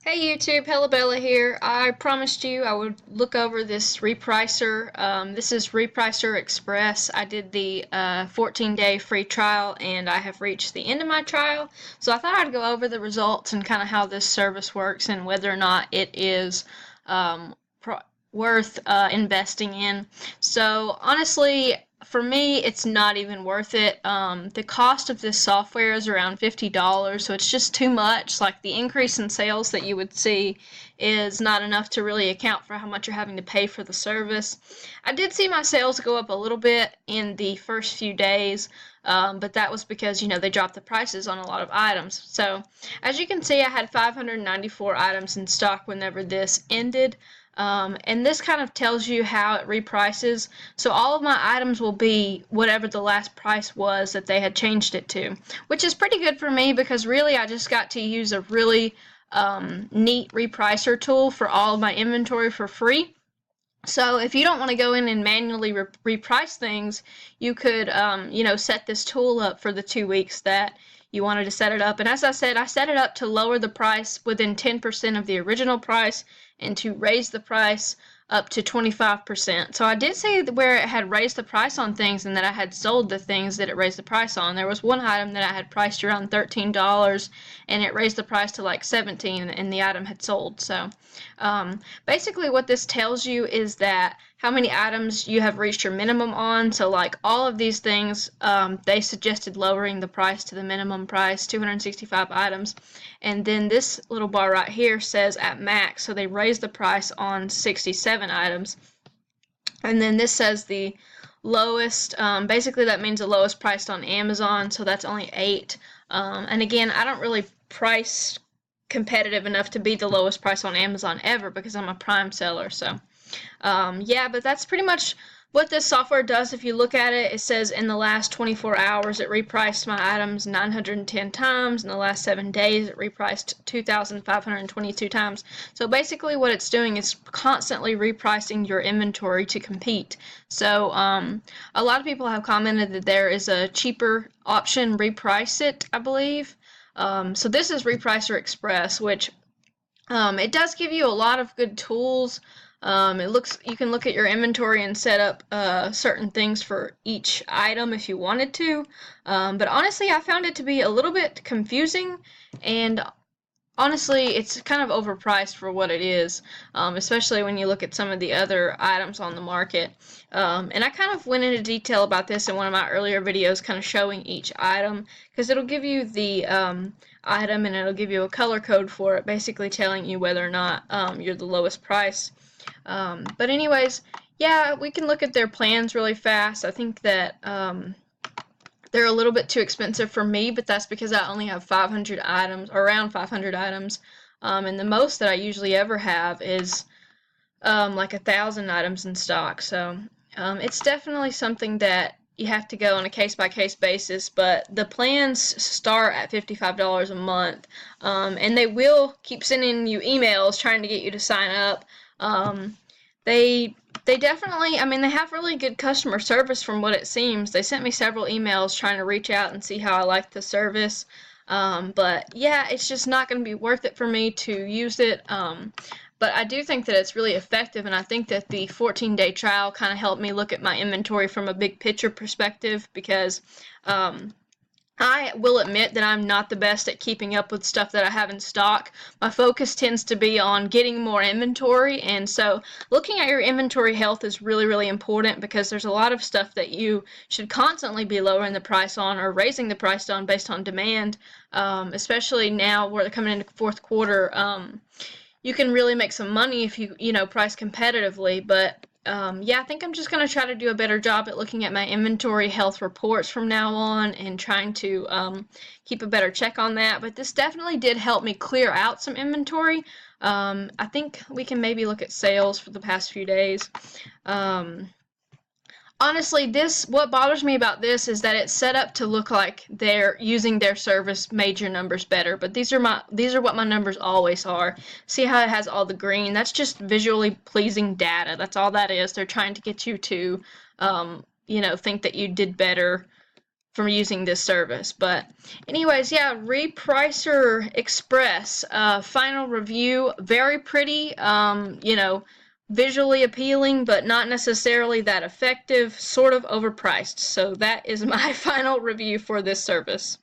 Hey YouTube, Bella here. I promised you I would look over this repricer. This is Repricerexpress. I did the 14-day free trial and I have reached the end of my trial. So I thought I'd go over the results and kind of how this service works and whether or not it is um, worth investing in. So honestly, for me, it's not even worth it. The cost of this software is around $50, so it's just too much. Like the increase in sales that you would see is not enough to really account for how much you're having to pay for the service. I did see my sales go up a little bit in the first few days, but that was because, they dropped the prices on a lot of items. So as you can see, I had 594 items in stock whenever this ended. And this kind of tells you how it reprices. So all of my items will be whatever the last price was that they had changed it to, which is pretty good for me because really I just got to use a really neat repricer tool for all of my inventory for free. So if you don't want to go in and manually reprice things, you could, set this tool up for the 2 weeks that you wanted to set it up. And as I said, I set it up to lower the price within 10% of the original price and to raise the price up to 25%. So I did see where it had raised the price on things and that I had sold the things that it raised the price on. There was one item that I had priced around $13 and it raised the price to like $17 and the item had sold. So basically what this tells you is that how many items you have reached your minimum on. So like all of these things, they suggested lowering the price to the minimum price, 265 items. And then this little bar right here says at max, so they raised the price on 67 items. And then this says the lowest, basically that means the lowest priced on Amazon, so that's only 8. And again, I don't really price competitive enough to be the lowest price on Amazon ever because I'm a Prime seller. So yeah, but that's pretty much what this software does. If you look at it, it says in the last 24 hours it repriced my items 910 times. In the last 7 days it repriced 2,522 times. So basically what it's doing is constantly repricing your inventory to compete. So a lot of people have commented that there is a cheaper option, Reprice-It, I believe. So this is Repricerexpress, which it does give you a lot of good tools. You can look at your inventory and set up certain things for each item if you wanted to. But honestly, I found it to be a little bit confusing, and honestly, it's kind of overpriced for what it is, especially when you look at some of the other items on the market. And I kind of went into detail about this in one of my earlier videos, kind of showing each item, because it'll give you the item and it'll give you a color code for it, basically telling you whether or not you're the lowest price. But anyways, yeah, we can look at their plans really fast. I think that they're a little bit too expensive for me, but that's because I only have 500 items, or around 500 items, and the most that I usually ever have is like 1,000 items in stock. So it's definitely something that you have to go on a case-by-case basis, but the plans start at $55 a month, and they will keep sending you emails trying to get you to sign up. They definitely, I mean, they have really good customer service from what it seems. They sent me several emails trying to reach out and see how I like the service. But yeah, it's just not going to be worth it for me to use it. But I do think that it's really effective, and I think that the 14-day trial kind of helped me look at my inventory from a big picture perspective because I will admit that I'm not the best at keeping up with stuff that I have in stock. My focus tends to be on getting more inventory, and so looking at your inventory health is really, really important because there's a lot of stuff that you should constantly be lowering the price on or raising the price on based on demand, especially now we're coming into fourth quarter. You can really make some money if you price competitively, but yeah, I think I'm just going to try to do a better job at looking at my inventory health reports from now on and trying to keep a better check on that. But this definitely did help me clear out some inventory. I think we can maybe look at sales for the past few days. Honestly, what bothers me about this is that it's set up to look like they're using their service made your numbers better, but these are what my numbers always are. See how it has all the green? That's just visually pleasing data. That's all that is. They're trying to get you to think that you did better from using this service. But anyways, yeah, Repricerexpress, final review, very pretty, you know, visually appealing, but not necessarily that effective, sort of overpriced. So that is my final review for this service.